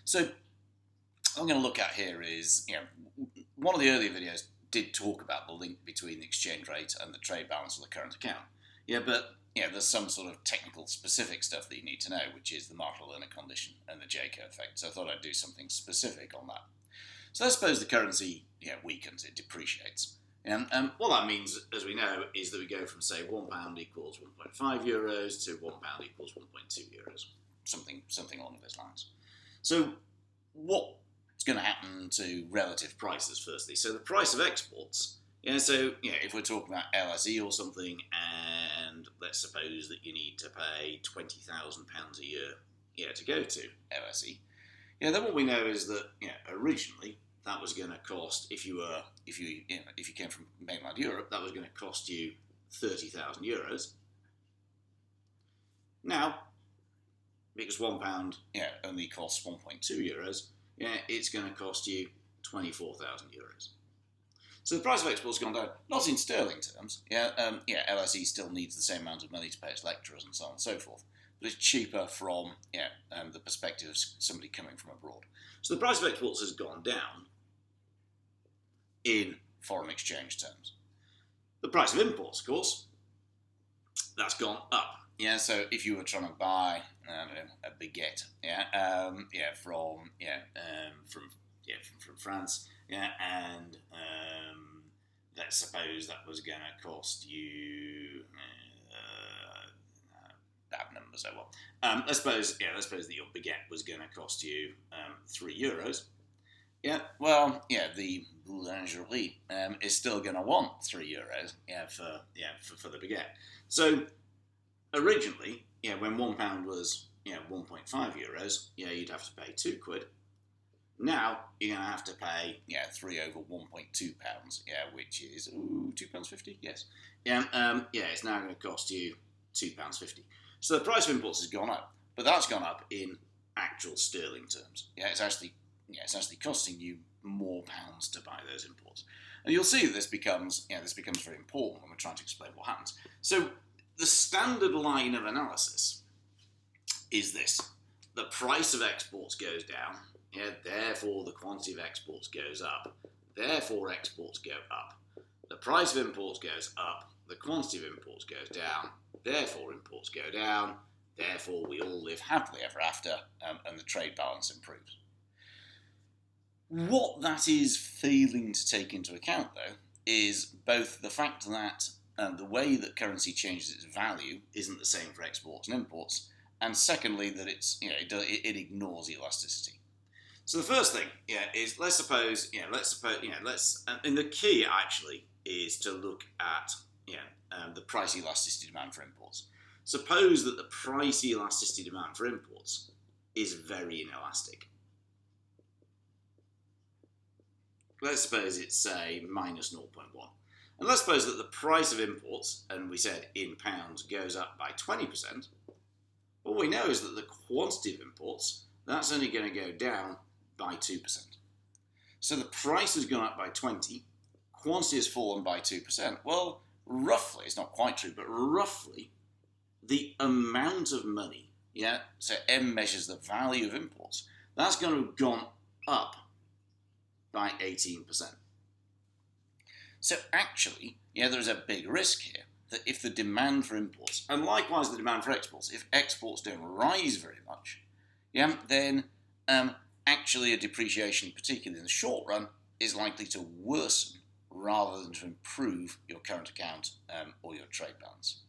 So what I'm going to look at here is, one of the earlier videos did talk about the link between the exchange rate and the trade balance of the current account. But there's some sort of technical specific stuff that you need to know, which is the Marshall-Lerner condition and the J-curve effect. So I thought I'd do something specific on that. So let's suppose the currency weakens, it depreciates. And what that means, as we know, is that we go from, say, £1 equals 1.5 euros to £1 equals 1.2 euros, something along those lines. So what's going to happen to relative prices, firstly? So the price of exports, if we're talking about LSE or something, and let's suppose that you need to pay £20,000 a year to go to LSE, then what we know is that originally that was going to cost, if you came from mainland Europe, that was going to cost you €30,000. Now, because £1 only costs 1.2 euros, it's going to cost you €24,000. So the price of exports has gone down, not in sterling terms. LSE still needs the same amount of money to pay its lecturers and so on and so forth, but it's cheaper from the perspective of somebody coming from abroad. So the price of exports has gone down in foreign exchange terms. The price of imports, of course, that's gone up. So if you were trying to buy a baguette, from France, and let's suppose that was going to cost you bad numbers. Let's suppose that your baguette was going to cost you €3. The boulangerie is still going to want €3 for the baguette. So originally, when £1 was 1.5 euros, you'd have to pay £2. Now you're going to have to pay 3 over 1.2 pounds, which is £2.50. Yes, it's now going to cost you £2.50. So the price of imports has gone up, but that's gone up in actual sterling terms. It's actually costing you more pounds to buy those imports, and you'll see that this becomes very important when we're trying to explain what happens. So the standard line of analysis is this: the price of exports goes down. Therefore the quantity of exports goes up. Therefore exports go up. The price of imports goes up. The quantity of imports goes down. Therefore imports go down. Therefore we all live happily ever after, and the trade balance improves. What that is failing to take into account, though, is both the fact that the way that currency changes its value isn't the same for exports and imports, and secondly that it ignores elasticity. So the first thing, is let's suppose, and the key actually is to look at, the price elasticity demand for imports. Suppose that the price elasticity demand for imports is very inelastic. Let's suppose it's, say, minus 0.1. And let's suppose that the price of imports, and we said in pounds, goes up by 20%. What we know is that the quantity of imports, that's only going to go down by 2%. So the price has gone up by 20, quantity has fallen by 2%. Well, roughly, it's not quite true, but roughly, the amount of money, so M measures the value of imports, that's going to have gone up by 18%. So actually, there's a big risk here that if the demand for imports, and likewise the demand for exports, if exports don't rise very much, then actually a depreciation, particularly in the short run, is likely to worsen rather than to improve your current account or your trade balance.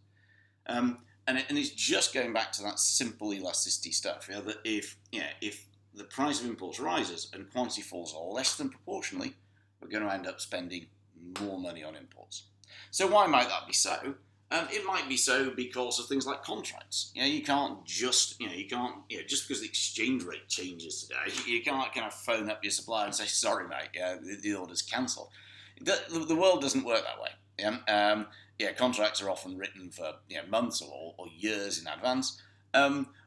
And it's just going back to that simple elasticity stuff, that if the price of imports rises and quantity falls less than proportionally, we're going to end up spending more money on imports. So why might that be so? It might be so because of things like contracts. You can't just because the exchange rate changes today, you can't kind of phone up your supplier and say, sorry mate, the order's cancelled. The world doesn't work that way. Contracts are often written for months or years in advance.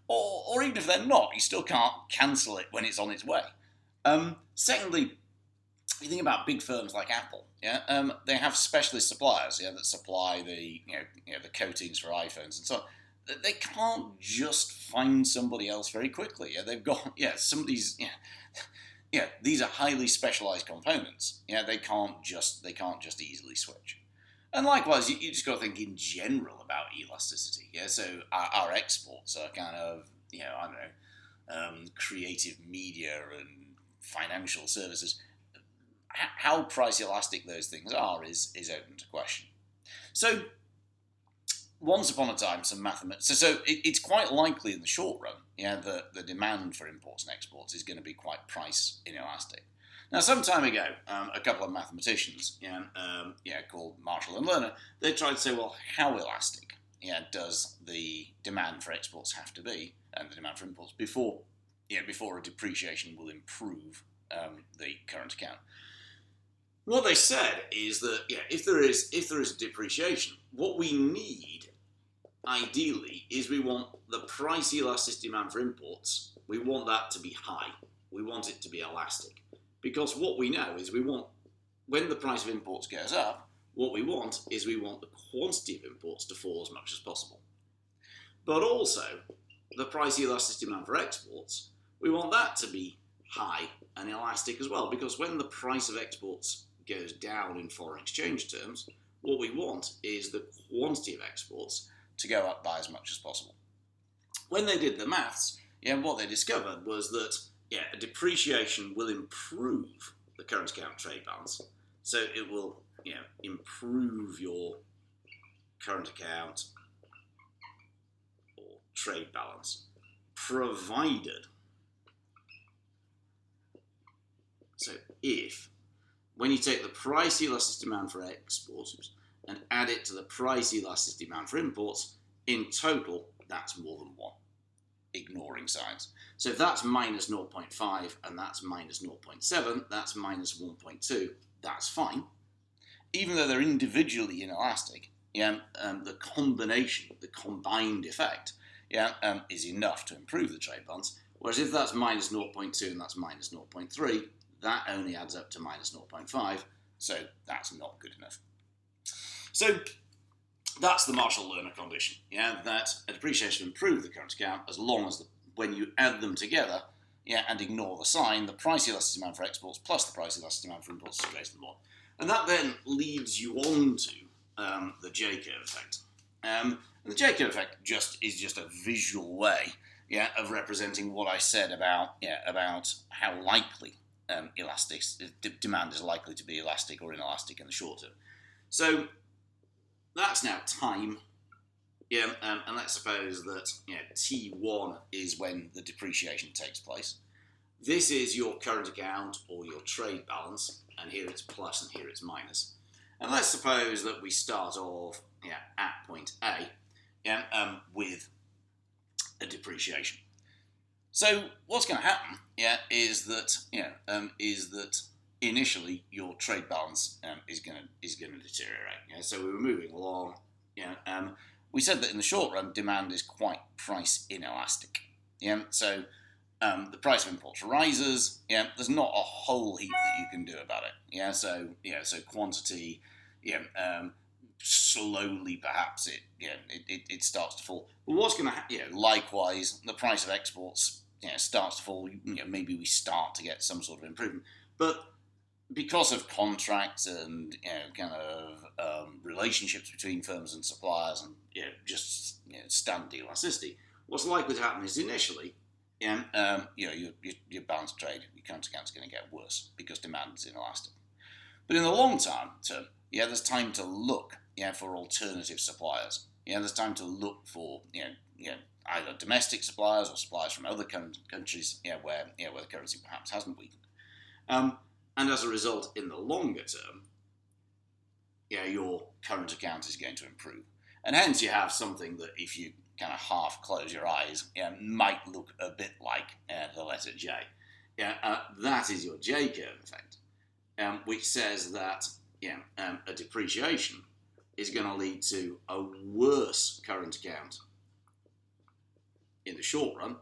Or even if they're not, you still can't cancel it when it's on its way. Secondly, you think about big firms like Apple, they have specialist suppliers, that supply the coatings for iPhones and so on. they can't just find somebody else very quickly. Yeah, they've got somebody's these are highly specialized components. Yeah, they can't just easily switch. And likewise, you just got to think in general about elasticity. Yeah, so our exports are kind of creative media and financial services. How price elastic those things are is open to question. So once upon a time, some mathematics. So it's quite likely in the short run, that the demand for imports and exports is going to be quite price inelastic. Now, some time ago, a couple of mathematicians, called Marshall and Lerner, they tried to say, well, how elastic, does the demand for exports have to be, and the demand for imports before a depreciation will improve the current account. What they said is that if there is a depreciation, what we need ideally is we want the price elasticity demand for imports. We want that to be high. We want it to be elastic, because what we know is when the price of imports goes up, what we want the quantity of imports to fall as much as possible. But also, the price elasticity demand for exports, we want that to be high and elastic as well, because when the price of exports goes down in foreign exchange terms, what we want is the quantity of exports to go up by as much as possible. When they did the maths, what they discovered was that a depreciation will improve the current account trade balance. So it will improve your current account or trade balance, provided if when you take the price elasticity demand for exports and add it to the price elasticity demand for imports, in total, that's more than 1, ignoring signs. So if that's minus 0.5 and that's minus 0.7, that's minus 1.2, that's fine. Even though they're individually inelastic, the combination, the combined effect, is enough to improve the trade balance. Whereas if that's minus 0.2 and that's minus 0.3, that only adds up to minus 0.5, so that's not good enough. So that's the Marshall-Lerner condition, that a depreciation improves the current account as long as when you add them together, and ignore the sign, the price elasticity demand for exports plus the price elasticity demand for imports is greater than 1. And that then leads you on to the J-curve effect. And the J-curve effect is just a visual way, of representing what I said about how likely demand is likely to be elastic or inelastic in the short term. So that's now time. And let's suppose that T1 is when the depreciation takes place. This is your current account or your trade balance, and here it's plus and here it's minus. And let's suppose that we start off at point A with a depreciation. So what's going to happen is that initially your trade balance is going to deteriorate. So we were moving along. We said that in the short run, demand is quite price inelastic. So the price of imports rises. There's not a whole heap that you can do about it. So quantity. Slowly, perhaps it starts to fall. But what's going to happen? Likewise, the price of exports starts to fall. Maybe we start to get some sort of improvement, but because of contracts and relationships between firms and suppliers and standard elasticity, what's likely to happen is initially, your balance of trade, your current account is going to get worse because demand is inelastic. But in the long term, there's time to look for alternative suppliers. There's time to look for either domestic suppliers or suppliers from other countries where the currency perhaps hasn't weakened. And as a result, in the longer term, your current account is going to improve. And hence you have something that if you kind of half close your eyes, might look a bit like the letter J. That is your J-curve effect, which says that a depreciation is going to lead to a worse current account in the short run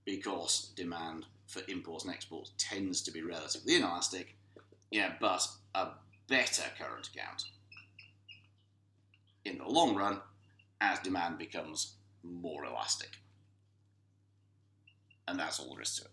because demand for imports and exports tends to be relatively inelastic, but a better current account in the long run as demand becomes more elastic. And that's all there is to it.